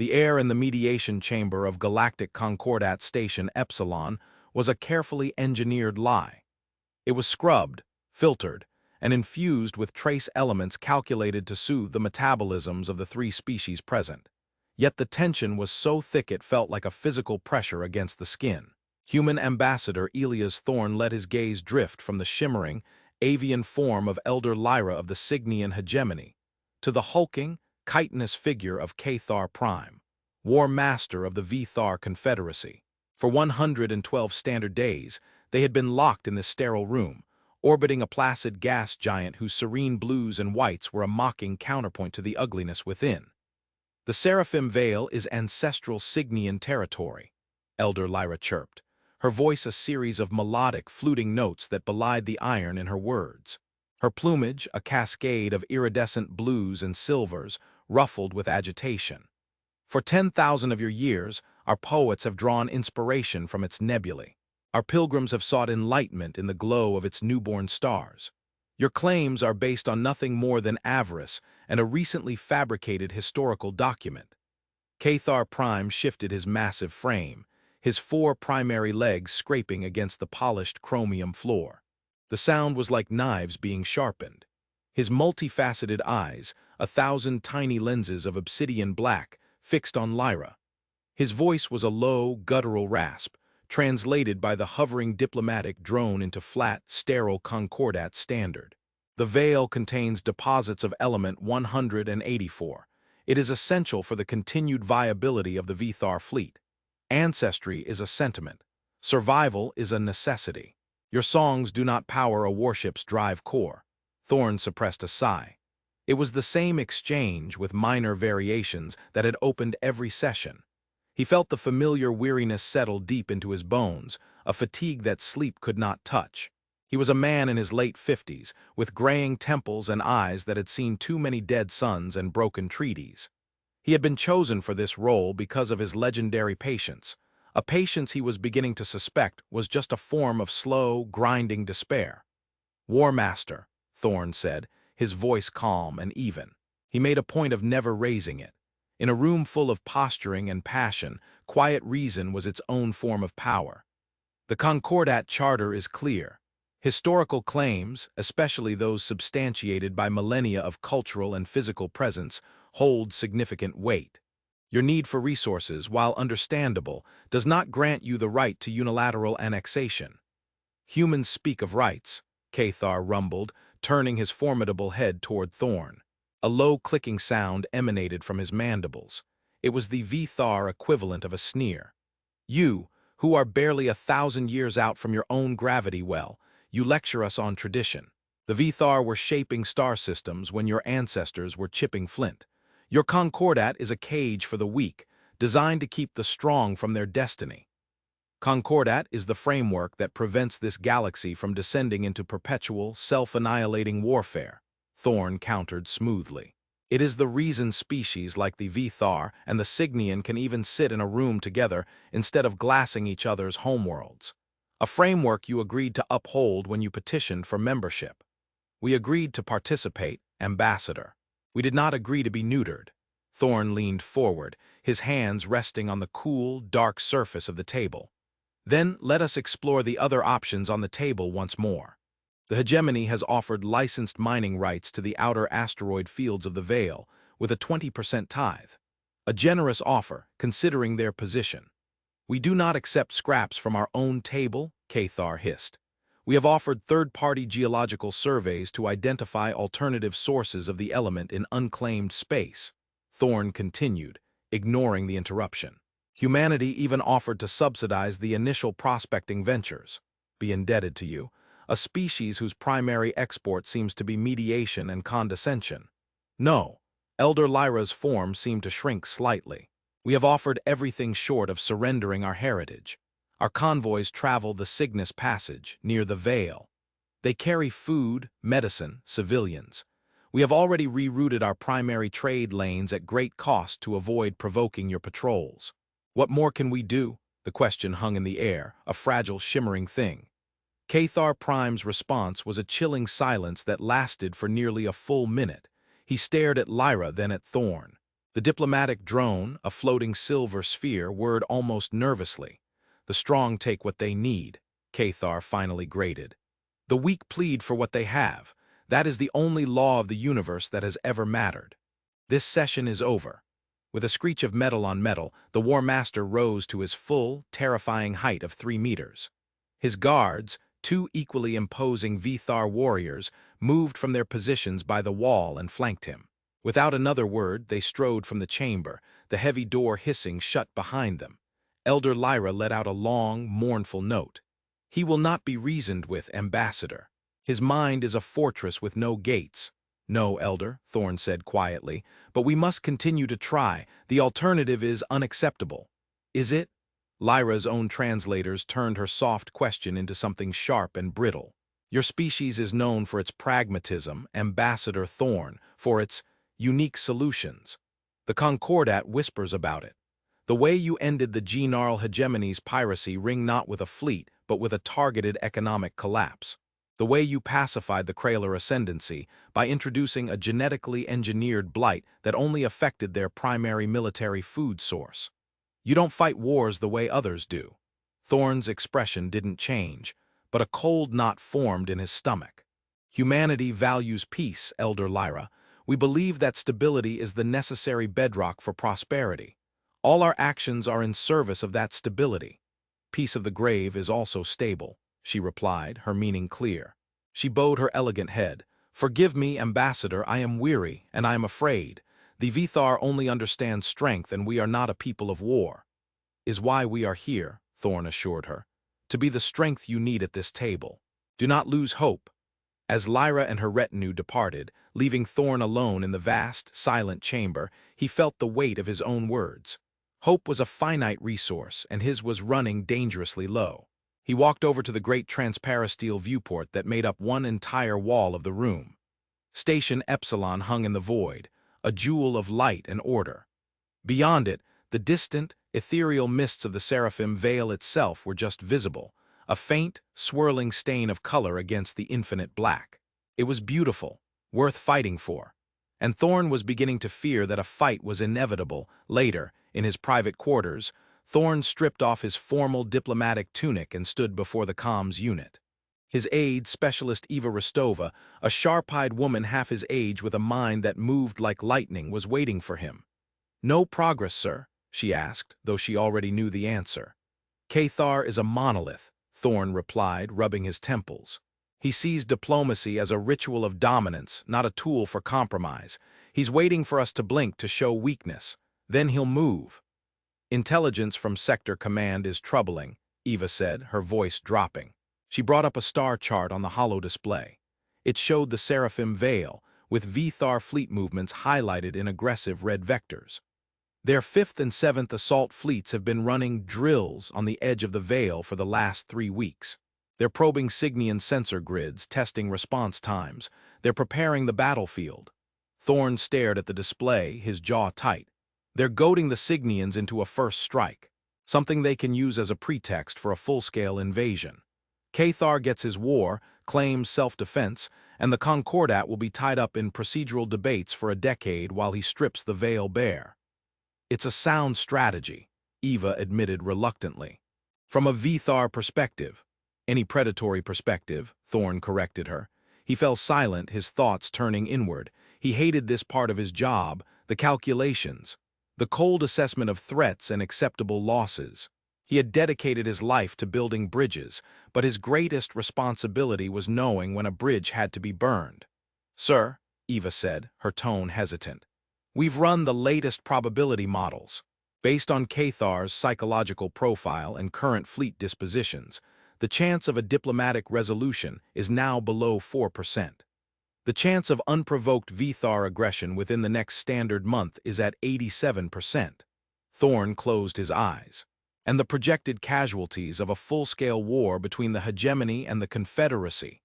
The air in the mediation chamber of Galactic Concordat Station Epsilon was a carefully engineered lie. It was scrubbed, filtered, and infused with trace elements calculated to soothe the metabolisms of the three species present. Yet the tension was so thick it felt like a physical pressure against the skin. Human ambassador Elias Thorne let his gaze drift from the shimmering, avian form of Elder Lyra of the Cygnian hegemony to the hulking, chitinous figure of Cathar Prime, War Master of the Vthar Confederacy. For 112 standard days, they had been locked in this sterile room, orbiting a placid gas giant whose serene blues and whites were a mocking counterpoint to the ugliness within. The Seraphim Vale is ancestral Cygnian territory, Elder Lyra chirped, her voice a series of melodic, fluting notes that belied the iron in her words. Her plumage, a cascade of iridescent blues and silvers, ruffled with agitation. For 10,000 of your years, our poets have drawn inspiration from its nebulae. Our pilgrims have sought enlightenment in the glow of its newborn stars. Your claims are based on nothing more than avarice and a recently fabricated historical document. Cathar Prime shifted his massive frame, his four primary legs scraping against the polished chromium floor. The sound was like knives being sharpened. His multifaceted eyes, 1,000 tiny lenses of obsidian black, fixed on Lyra. His voice was a low, guttural rasp, translated by the hovering diplomatic drone into flat, sterile Concordat standard. The Vale contains deposits of element 184. It is essential for the continued viability of the Vthar fleet. Ancestry is a sentiment. Survival is a necessity. Your songs do not power a warship's drive core. Thorne suppressed a sigh. It was the same exchange with minor variations that had opened every session. He felt the familiar weariness settle deep into his bones, a fatigue that sleep could not touch. He was a man in his late 50s, with graying temples and eyes that had seen too many dead suns and broken treaties. He had been chosen for this role because of his legendary patience, a patience he was beginning to suspect was just a form of slow, grinding despair. "War Master," Thorne said, his voice calm and even. He made a point of never raising it. In a room full of posturing and passion, quiet reason was its own form of power. The Concordat Charter is clear. Historical claims, especially those substantiated by millennia of cultural and physical presence, hold significant weight. Your need for resources, while understandable, does not grant you the right to unilateral annexation. Humans speak of rights, Cathar rumbled, turning his formidable head toward Thorne. A low clicking sound emanated from his mandibles. It was the Vthar equivalent of a sneer. You, who are barely 1,000 years out from your own gravity well, you lecture us on tradition. The Vthar were shaping star systems when your ancestors were chipping flint. Your Concordat is a cage for the weak, designed to keep the strong from their destiny. Concordat is the framework that prevents this galaxy from descending into perpetual, self-annihilating warfare, Thorne countered smoothly. It is the reason species like the Vthar and the Cygnian can even sit in a room together instead of glassing each other's homeworlds. A framework you agreed to uphold when you petitioned for membership. We agreed to participate, Ambassador. We did not agree to be neutered. Thorne leaned forward, his hands resting on the cool, dark surface of the table. Then let us explore the other options on the table once more. The hegemony has offered licensed mining rights to the outer asteroid fields of the Vale, with a 20% tithe. A generous offer, considering their position. We do not accept scraps from our own table, Cathar hissed. We have offered third-party geological surveys to identify alternative sources of the element in unclaimed space. Thorne continued, ignoring the interruption. Humanity even offered to subsidize the initial prospecting ventures. Be indebted to you, a species whose primary export seems to be mediation and condescension. No, Elder Lyra's form seemed to shrink slightly. We have offered everything short of surrendering our heritage. Our convoys travel the Cygnus Passage, near the Vale. They carry food, medicine, civilians. We have already rerouted our primary trade lanes at great cost to avoid provoking your patrols. What more can we do? The question hung in the air, a fragile, shimmering thing. Cathar Prime's response was a chilling silence that lasted for nearly a full minute. He stared at Lyra, then at Thorne. The diplomatic drone, a floating silver sphere, whirred almost nervously. The strong take what they need, Cathar finally grated. The weak plead for what they have. That is the only law of the universe that has ever mattered. This session is over. With a screech of metal on metal, the War Master rose to his full, terrifying height of 3 meters. His guards, two equally imposing Vithar warriors, moved from their positions by the wall and flanked him. Without another word, they strode from the chamber, the heavy door hissing shut behind them. Elder Lyra let out a long, mournful note. "He will not be reasoned with, Ambassador. His mind is a fortress with no gates." "No, Elder," Thorn said quietly, "but we must continue to try. The alternative is unacceptable." "Is it?" Lyra's own translators turned her soft question into something sharp and brittle. "Your species is known for its pragmatism, Ambassador Thorn, for its unique solutions. The Concordat whispers about it. The way you ended the Gnarl hegemony's piracy ring not with a fleet, but with a targeted economic collapse. The way you pacified the Kraler ascendancy by introducing a genetically engineered blight that only affected their primary military food source. You don't fight wars the way others do." Thorn's expression didn't change, but a cold knot formed in his stomach. "Humanity values peace, Elder Lyra. We believe that stability is the necessary bedrock for prosperity. All our actions are in service of that stability." "Peace of the grave is also stable," she replied, her meaning clear. She bowed her elegant head. "Forgive me, Ambassador, I am weary, and I am afraid. The Vithar only understand strength, and we are not a people of war." "Is why we are here," Thorn assured her. "To be the strength you need at this table. Do not lose hope." As Lyra and her retinue departed, leaving Thorn alone in the vast, silent chamber, he felt the weight of his own words. Hope was a finite resource, and his was running dangerously low. He walked over to the great transparasteel viewport that made up one entire wall of the room. Station Epsilon hung in the void, a jewel of light and order. Beyond it, the distant, ethereal mists of the Seraphim Veil itself were just visible, a faint, swirling stain of color against the infinite black. It was beautiful, worth fighting for. And Thorn was beginning to fear that a fight was inevitable. Later, in his private quarters, Thorn stripped off his formal diplomatic tunic and stood before the comms unit. His aide, Specialist Eva Rostova, a sharp-eyed woman half his age with a mind that moved like lightning, was waiting for him. "No progress, sir?" she asked, though she already knew the answer. "Cathar is a monolith," Thorn replied, rubbing his temples. "He sees diplomacy as a ritual of dominance, not a tool for compromise. He's waiting for us to blink to show weakness. Then he'll move." "Intelligence from Sector Command is troubling," Eva said, her voice dropping. She brought up a star chart on the holo display. It showed the Seraphim Veil, with Vithar fleet movements highlighted in aggressive red vectors. Their 5th and 7th assault fleets have been running drills on the edge of the Veil for the last 3 weeks. They're probing Cygnian sensor grids, testing response times. They're preparing the battlefield. Thorn stared at the display, his jaw tight. They're goading the Cygnians into a first strike, something they can use as a pretext for a full-scale invasion. Cathar gets his war, claims self-defense, and the Concordat will be tied up in procedural debates for a decade while he strips the Veil bare. "It's a sound strategy," Eva admitted reluctantly. "From a Vithar perspective." "Any predatory perspective," Thorn corrected her. He fell silent, his thoughts turning inward. He hated this part of his job, the calculations, the cold assessment of threats and acceptable losses. He had dedicated his life to building bridges, but his greatest responsibility was knowing when a bridge had to be burned. "Sir," Eva said, her tone hesitant, "we've run the latest probability models. Based on Cathar's psychological profile and current fleet dispositions, the chance of a diplomatic resolution is now below 4%. The chance of unprovoked Vithar aggression within the next standard month is at 87%. Thorn closed his eyes. "And the projected casualties of a full-scale war between the hegemony and the Confederacy.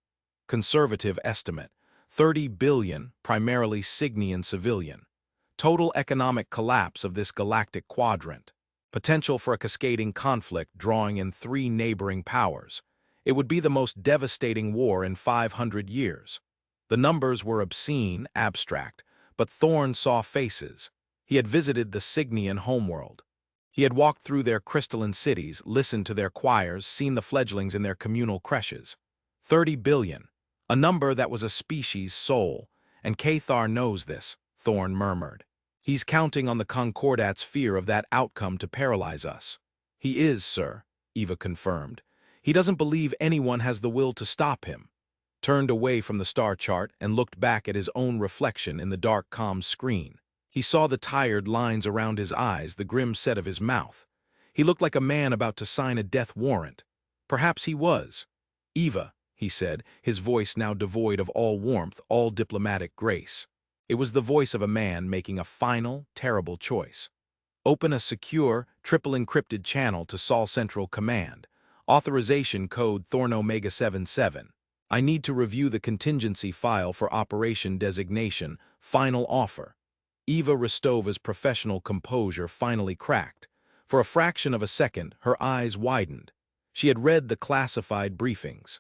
Conservative estimate, 30 billion, primarily Cygnian civilian. Total economic collapse of this galactic quadrant. Potential for a cascading conflict drawing in 3 neighboring powers. It would be the most devastating war in 500 years. The numbers were obscene, abstract, but Thorn saw faces. He had visited the Cygnian homeworld. He had walked through their crystalline cities, listened to their choirs, seen the fledglings in their communal creches. 30 billion, a number that was a species' soul, and Cathar knows this, Thorne murmured. He's counting on the Concordat's fear of that outcome to paralyze us. He is, sir, Eva confirmed. He doesn't believe anyone has the will to stop him. Turned away from the star chart and looked back at his own reflection in the dark comm screen. He saw the tired lines around his eyes, the grim set of his mouth. He looked like a man about to sign a death warrant. Perhaps he was. Eva, he said, his voice now devoid of all warmth, all diplomatic grace. It was the voice of a man making a final, terrible choice. Open a secure, triple-encrypted channel to Sol Central Command. Authorization code Thorne Omega 77. I need to review the contingency file for operation designation. Final offer. Eva Rostova's professional composure finally cracked. For a fraction of a second, her eyes widened. She had read the classified briefings.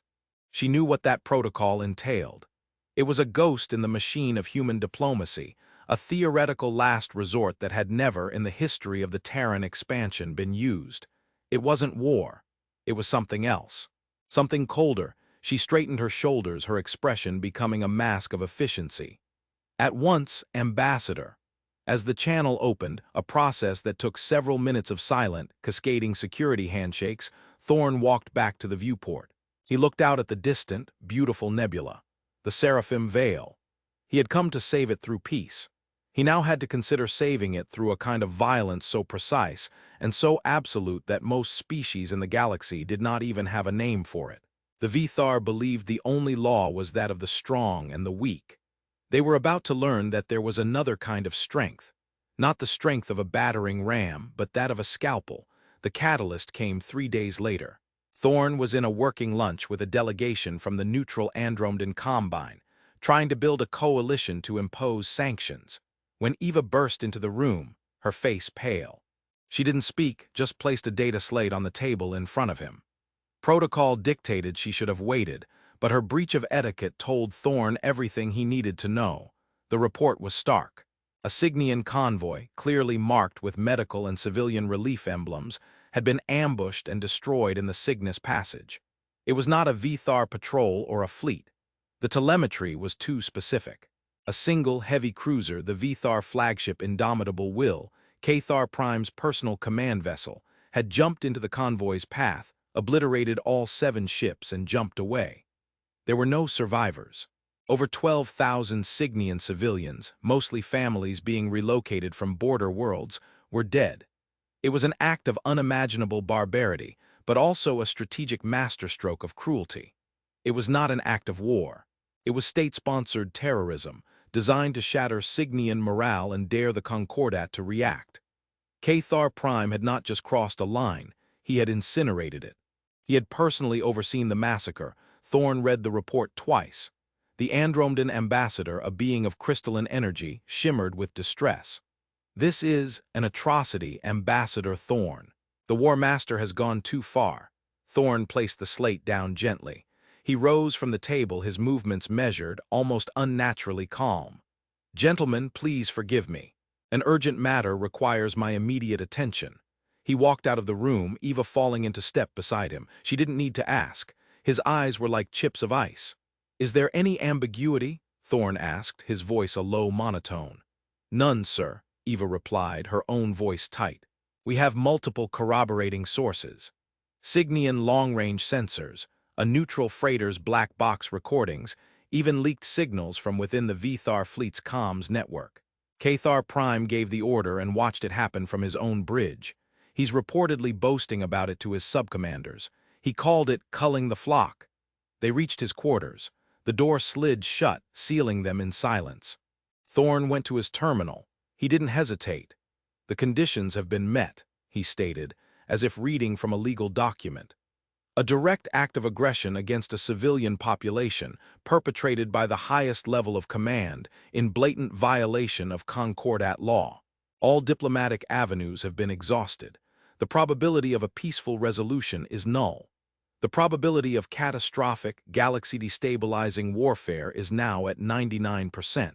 She knew what that protocol entailed. It was a ghost in the machine of human diplomacy, a theoretical last resort that had never, in the history of the Terran expansion, been used. It wasn't war. It was something else. Something colder. She straightened her shoulders, her expression becoming a mask of efficiency. At once, Ambassador. As the channel opened, a process that took several minutes of silent, cascading security handshakes, Thorne walked back to the viewport. He looked out at the distant, beautiful nebula, the Seraphim Veil. He had come to save it through peace. He now had to consider saving it through a kind of violence so precise and so absolute that most species in the galaxy did not even have a name for it. The Vithar believed the only law was that of the strong and the weak. They were about to learn that there was another kind of strength. Not the strength of a battering ram, but that of a scalpel. The catalyst came 3 days later. Thorne was in a working lunch with a delegation from the neutral Andromedan Combine, trying to build a coalition to impose sanctions, when Eva burst into the room, her face pale. She didn't speak, just placed a data slate on the table in front of him. Protocol dictated she should have waited, but her breach of etiquette told Thorne everything he needed to know. The report was stark. A Cygnian convoy, clearly marked with medical and civilian relief emblems, had been ambushed and destroyed in the Cygnus Passage. It was not a Vithar patrol or a fleet. The telemetry was too specific. A single heavy cruiser, the Vithar flagship Indomitable Will, Cathar Prime's personal command vessel, had jumped into the convoy's path, obliterated all 7 ships, and jumped away. There were no survivors. Over 12,000 Cygnian civilians, mostly families being relocated from border worlds, were dead. It was an act of unimaginable barbarity, but also a strategic masterstroke of cruelty. It was not an act of war. It was state-sponsored terrorism, designed to shatter Cygnian morale and dare the Concordat to react. Cathar Prime had not just crossed a line, he had incinerated it. He had personally overseen the massacre. Thorne read the report twice. The Andromedan ambassador, a being of crystalline energy, shimmered with distress. This is an atrocity, Ambassador Thorne. The War Master has gone too far. Thorne placed the slate down gently. He rose from the table, his movements measured, almost unnaturally calm. Gentlemen, please forgive me. An urgent matter requires my immediate attention. He walked out of the room, Eva falling into step beside him. She didn't need to ask. His eyes were like chips of ice. Is there any ambiguity? Thorne asked, his voice a low monotone. None, sir, Eva replied, her own voice tight. We have multiple corroborating sources. Cygnian long-range sensors, a neutral freighter's black box recordings, even leaked signals from within the Vithar fleet's comms network. Cathar Prime gave the order and watched it happen from his own bridge. He's reportedly boasting about it to his subcommanders. He called it culling the flock. They reached his quarters. The door slid shut, sealing them in silence. Thorne went to his terminal. He didn't hesitate. The conditions have been met, he stated, as if reading from a legal document. A direct act of aggression against a civilian population, perpetrated by the highest level of command, in blatant violation of Concordat law. All diplomatic avenues have been exhausted. The probability of a peaceful resolution is null. The probability of catastrophic, galaxy-destabilizing warfare is now at 99%.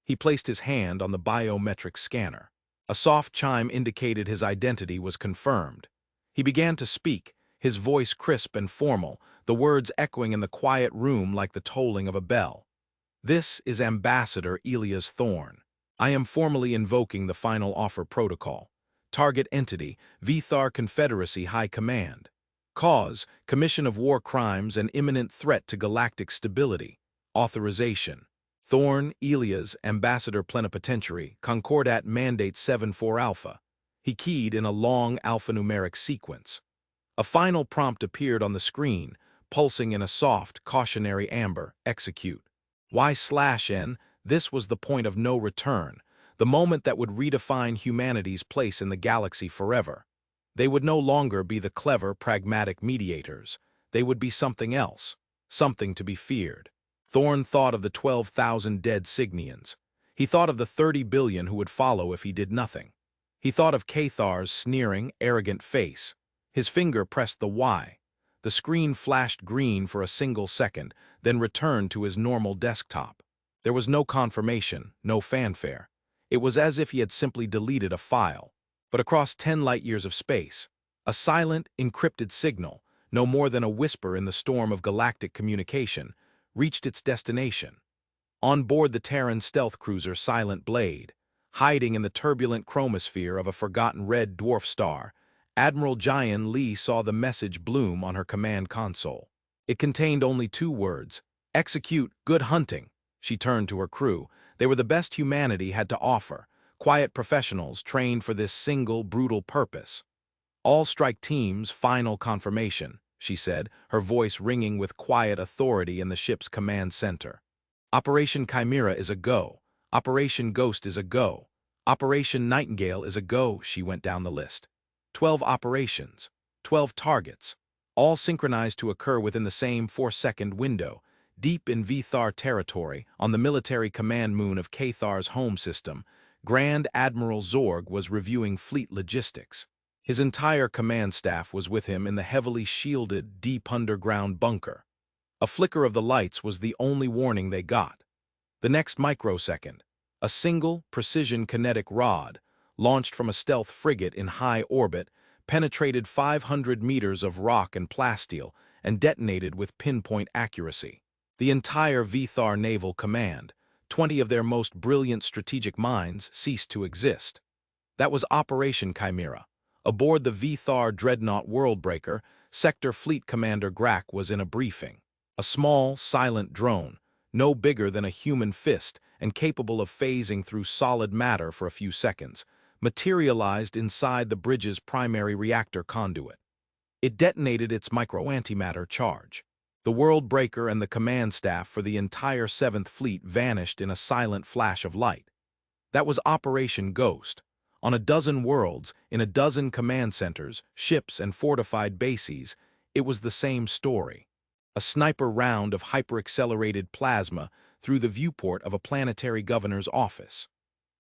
He placed his hand on the biometric scanner. A soft chime indicated his identity was confirmed. He began to speak, his voice crisp and formal, the words echoing in the quiet room like the tolling of a bell. "This is Ambassador Elias Thorne. I am formally invoking the Final Offer Protocol. Target entity, Vthar Confederacy High Command. Cause, Commission of War Crimes and imminent threat to galactic stability. Authorization. Thorne, Elias, Ambassador Plenipotentiary, Concordat Mandate 74 Alpha." He keyed in a long alphanumeric sequence. A final prompt appeared on the screen, pulsing in a soft, cautionary amber, execute. Y/N, this was the point of no return, the moment that would redefine humanity's place in the galaxy forever. They would no longer be the clever, pragmatic mediators. They would be something else, something to be feared. Thorne thought of the 12,000 dead Signians. He thought of the 30 billion who would follow if he did nothing. He thought of Cathar's sneering, arrogant face. His finger pressed the Y. The screen flashed green for a single second, then returned to his normal desktop. There was no confirmation, no fanfare. It was as if he had simply deleted a file. But across 10 light-years of space, a silent, encrypted signal, no more than a whisper in the storm of galactic communication, reached its destination. On board the Terran stealth cruiser Silent Blade, hiding in the turbulent chromosphere of a forgotten red dwarf star, Admiral Jian Li saw the message bloom on her command console. It contained only 2 words: "Execute, good hunting." She turned to her crew. They were the best humanity had to offer, quiet professionals trained for this single, brutal purpose. "All strike teams, final confirmation," she said, her voice ringing with quiet authority in the ship's command center. "Operation Chimera is a go. Operation Ghost is a go. Operation Nightingale is a go," she went down the list. 12 operations, 12 targets, all synchronized to occur within the same 4-second window, deep in Vthar territory, on the military command moon of Cathar's home system. Grand Admiral Zorg was reviewing fleet logistics. His entire command staff was with him in the heavily shielded, deep underground bunker. A flicker of the lights was the only warning they got. The next microsecond, a single, precision kinetic rod, launched from a stealth frigate in high orbit, penetrated 500 meters of rock and plasteel and detonated with pinpoint accuracy. The entire Vthar Naval Command, 20 of their most brilliant strategic minds, ceased to exist. That was Operation Chimera. Aboard the Vthar dreadnought Worldbreaker, Sector Fleet Commander Grack was in a briefing. A small, silent drone, no bigger than a human fist and capable of phasing through solid matter for a few seconds, materialized inside the bridge's primary reactor conduit. It detonated its micro-antimatter charge. The Worldbreaker and the command staff for the entire 7th Fleet vanished in a silent flash of light. That was Operation Ghost. On a dozen worlds, in a dozen command centers, ships, and fortified bases, it was the same story. A sniper round of hyper-accelerated plasma through the viewport of a planetary governor's office.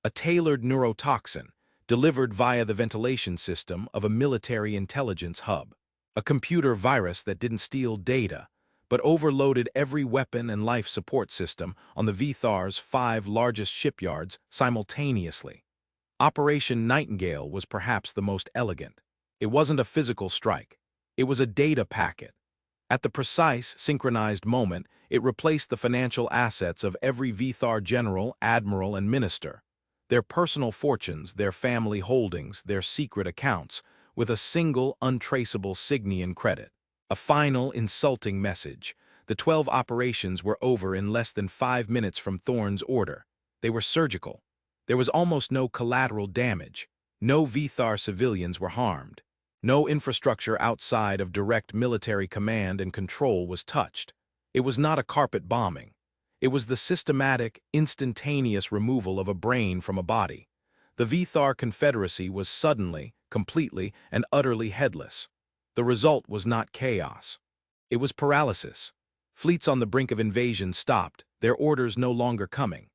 A tailored neurotoxin, delivered via the ventilation system of a military intelligence hub. A computer virus that didn't steal data, but overloaded every weapon and life support system on the Vthar's 5 largest shipyards simultaneously. Operation Nightingale was perhaps the most elegant. It wasn't a physical strike. It was a data packet. At the precise, synchronized moment, it replaced the financial assets of every Vthar general, admiral, and minister, their personal fortunes, their family holdings, their secret accounts, with a single, untraceable Signian credit. A final, insulting message. The 12 operations were over in less than 5 minutes from Thorne's order. They were surgical. There was almost no collateral damage. No Vthar civilians were harmed. No infrastructure outside of direct military command and control was touched. It was not a carpet bombing. It was the systematic, instantaneous removal of a brain from a body. The Vthar Confederacy was suddenly, completely, and utterly headless. The result was not chaos. It was paralysis. Fleets on the brink of invasion stopped, their orders no longer coming.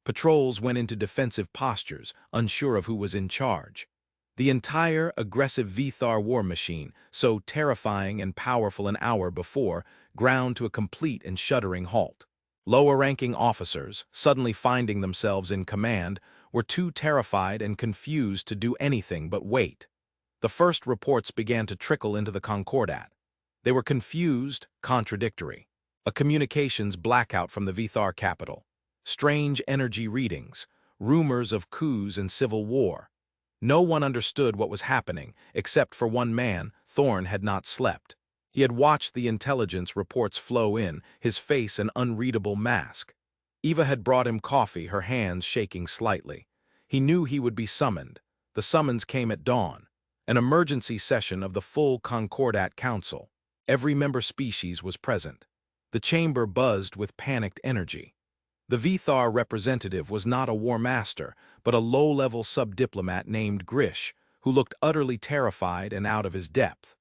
Patrols went into defensive postures, unsure of who was in charge. The entire aggressive Vthar war machine, so terrifying and powerful an hour before, ground to a complete and shuddering halt. Lower-ranking officers, suddenly finding themselves in command, were too terrified and confused to do anything but wait. The first reports began to trickle into the Concordat. They were confused, contradictory. A communications blackout from the Vithar capital. Strange energy readings, rumors of coups and civil war. No one understood what was happening, except for one man. Thorn had not slept. He had watched the intelligence reports flow in, his face an unreadable mask. Eva had brought him coffee, her hands shaking slightly. He knew he would be summoned. The summons came at dawn. An emergency session of the full Concordat Council. Every member species was present. The chamber buzzed with panicked energy. The Vithar representative was not a war master, but a low-level sub-diplomat named Grish, who looked utterly terrified and out of his depth.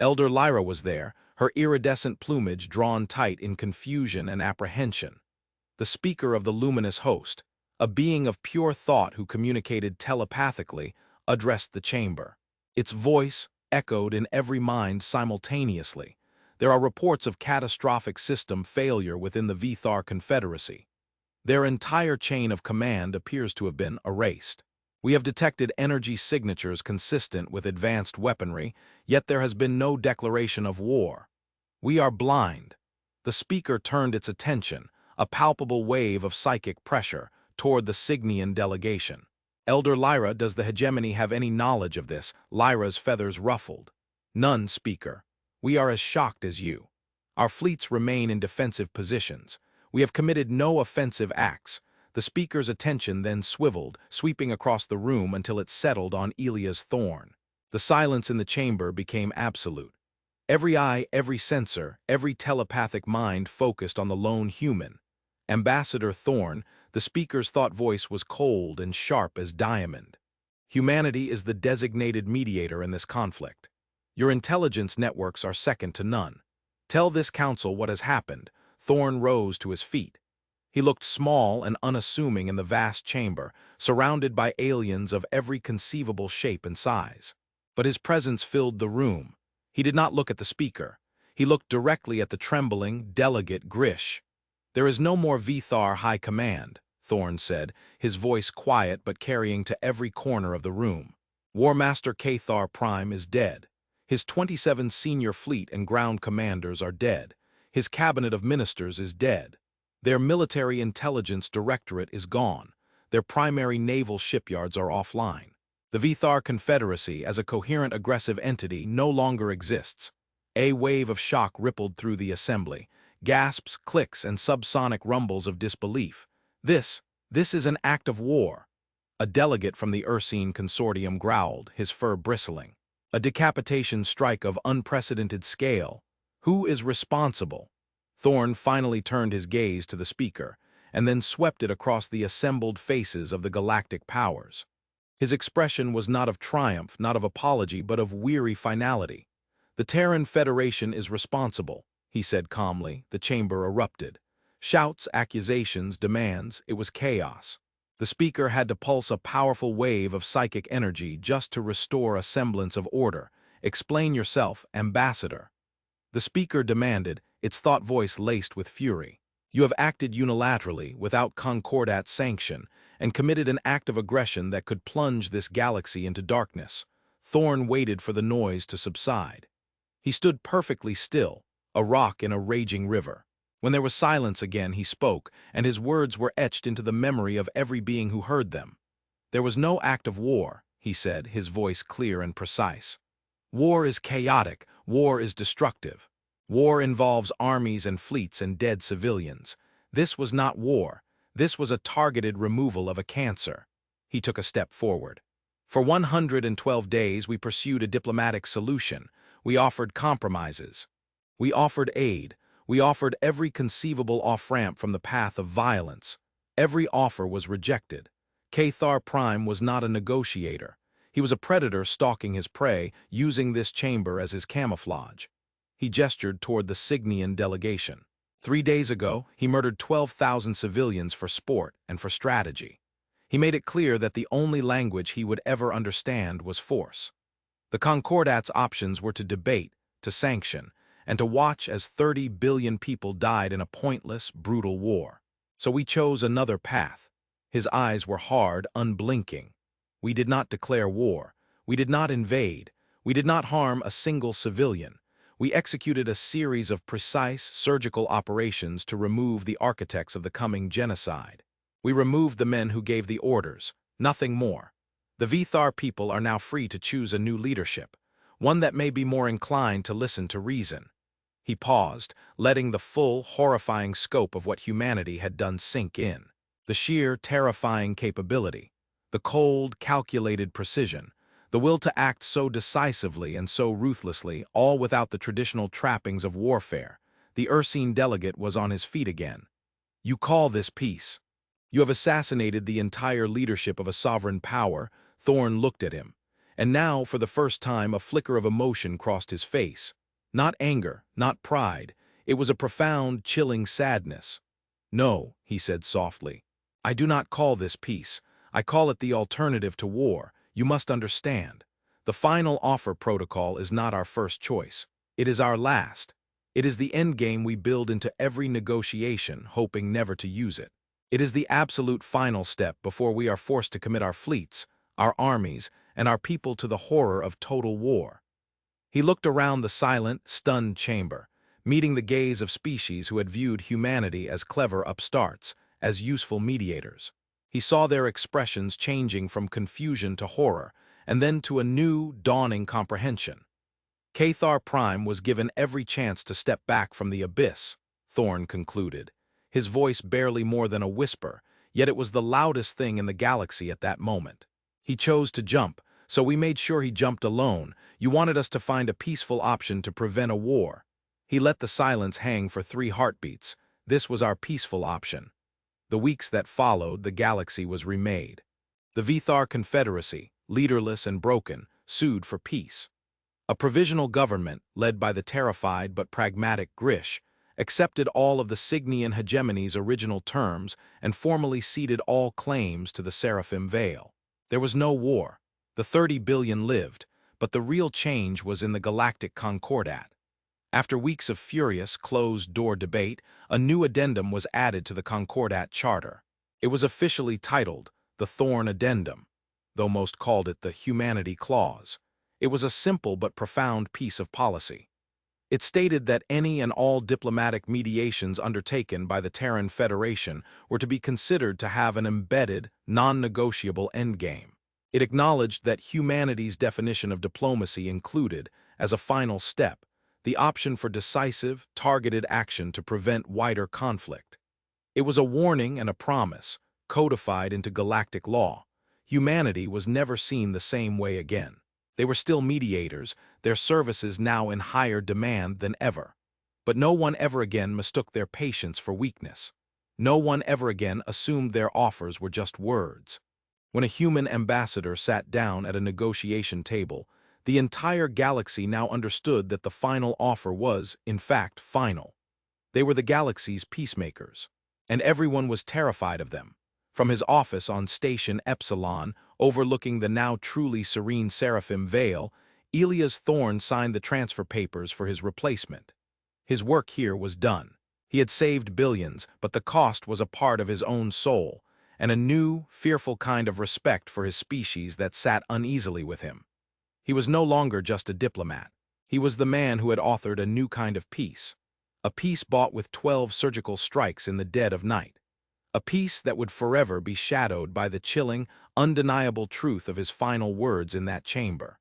Elder Lyra was there, her iridescent plumage drawn tight in confusion and apprehension. The speaker of the luminous host, a being of pure thought who communicated telepathically, addressed the chamber. Its voice echoed in every mind simultaneously. There are reports of catastrophic system failure within the Vithar Confederacy. Their entire chain of command appears to have been erased. We have detected energy signatures consistent with advanced weaponry, yet there has been no declaration of war. We are blind. The speaker turned its attention, a palpable wave of psychic pressure, toward the Signian delegation. Elder Lyra, does the hegemony have any knowledge of this? Lyra's feathers ruffled. None, speaker. We are as shocked as you. Our fleets remain in defensive positions. We have committed no offensive acts. The speaker's attention then swiveled, sweeping across the room until it settled on Elia's Thorn. The silence in the chamber became absolute. Every eye, every sensor, every telepathic mind focused on the lone human. Ambassador Thorn, the speaker's thought voice was cold and sharp as diamond. Humanity is the designated mediator in this conflict. Your intelligence networks are second to none. Tell this council what has happened. Thorn rose to his feet. He looked small and unassuming in the vast chamber, surrounded by aliens of every conceivable shape and size. But his presence filled the room. He did not look at the speaker. He looked directly at the trembling, delegate Grish. "There is no more Vithar High Command," Thorn said, his voice quiet but carrying to every corner of the room. "War Master Cathar Prime is dead. His 27 senior fleet and ground commanders are dead. His cabinet of ministers is dead. Their military intelligence directorate is gone. Their primary naval shipyards are offline. The Vithar Confederacy, as a coherent aggressive entity, no longer exists." A wave of shock rippled through the assembly. Gasps, clicks, and subsonic rumbles of disbelief. This is an act of war." A delegate from the Ursine Consortium growled, his fur bristling. "A decapitation strike of unprecedented scale. Who is responsible?" Thorn finally turned his gaze to the speaker, and then swept it across the assembled faces of the galactic powers. His expression was not of triumph, not of apology, but of weary finality. "The Terran Federation is responsible," he said calmly. The chamber erupted. Shouts, accusations, demands, it was chaos. The speaker had to pulse a powerful wave of psychic energy just to restore a semblance of order. "Explain yourself, Ambassador." The speaker demanded, its thought voice laced with fury. "You have acted unilaterally, without Concordat sanction, and committed an act of aggression that could plunge this galaxy into darkness." Thorn waited for the noise to subside. He stood perfectly still, a rock in a raging river. When there was silence again, he spoke, and his words were etched into the memory of every being who heard them. "There was no act of war," he said, his voice clear and precise. "War is chaotic, war is destructive. War involves armies and fleets and dead civilians. This was not war. This was a targeted removal of a cancer." He took a step forward. "For 112 days we pursued a diplomatic solution. We offered compromises. We offered aid. We offered every conceivable off-ramp from the path of violence. Every offer was rejected. Cathar Prime was not a negotiator. He was a predator stalking his prey, using this chamber as his camouflage." He gestured toward the Signian delegation. 3 days ago, he murdered 12,000 civilians for sport and for strategy. He made it clear that the only language he would ever understand was force. The Concordat's options were to debate, to sanction, and to watch as 30 billion people died in a pointless, brutal war. So we chose another path. His eyes were hard, unblinking. We did not declare war. We did not invade. We did not harm a single civilian. We executed a series of precise surgical operations to remove the architects of the coming genocide. We removed the men who gave the orders, nothing more. The Vithar people are now free to choose a new leadership, one that may be more inclined to listen to reason. He paused, letting the full, horrifying scope of what humanity had done sink in. The sheer, terrifying capability, the cold, calculated precision, the will to act so decisively and so ruthlessly, all without the traditional trappings of warfare. The Ursine delegate was on his feet again. "You call this peace? You have assassinated the entire leadership of a sovereign power." Thorn looked at him, and now, for the first time, a flicker of emotion crossed his face. Not anger, not pride. It was a profound, chilling sadness. "No," he said softly. "I do not call this peace. I call it the alternative to war. You must understand. The final offer protocol is not our first choice. It is our last. It is the endgame we build into every negotiation, hoping never to use it. It is the absolute final step before we are forced to commit our fleets, our armies, and our people to the horror of total war." He looked around the silent, stunned chamber, meeting the gaze of species who had viewed humanity as clever upstarts, as useful mediators. He saw their expressions changing from confusion to horror, and then to a new, dawning comprehension. Cathar Prime was given every chance to step back from the abyss, Thorn concluded, his voice barely more than a whisper, yet it was the loudest thing in the galaxy at that moment. "He chose to jump, so we made sure he jumped alone. You wanted us to find a peaceful option to prevent a war." He let the silence hang for 3 heartbeats. This was our peaceful option. The weeks that followed, the galaxy was remade. The Vithar Confederacy, leaderless and broken, sued for peace. A provisional government, led by the terrified but pragmatic Grish, accepted all of the Cygnian hegemony's original terms and formally ceded all claims to the Seraphim Vale. There was no war. The 30 billion lived, but the real change was in the Galactic Concordat. After weeks of furious, closed-door debate, a new addendum was added to the Concordat Charter. It was officially titled the Thorn Addendum, though most called it the Humanity Clause. It was a simple but profound piece of policy. It stated that any and all diplomatic mediations undertaken by the Terran Federation were to be considered to have an embedded, non-negotiable endgame. It acknowledged that humanity's definition of diplomacy included, as a final step, the option for decisive, targeted action to prevent wider conflict. It was a warning and a promise, codified into galactic law. Humanity was never seen the same way again. They were still mediators, their services now in higher demand than ever. But no one ever again mistook their patience for weakness. No one ever again assumed their offers were just words. When a human ambassador sat down at a negotiation table, the entire galaxy now understood that the final offer was, in fact, final. They were the galaxy's peacemakers, and everyone was terrified of them. From his office on Station Epsilon, overlooking the now truly serene Seraphim Vale, Elias Thorn signed the transfer papers for his replacement. His work here was done. He had saved billions, but the cost was a part of his own soul, and a new, fearful kind of respect for his species that sat uneasily with him. He was no longer just a diplomat. He was the man who had authored a new kind of peace. A peace bought with 12 surgical strikes in the dead of night. A peace that would forever be shadowed by the chilling, undeniable truth of his final words in that chamber.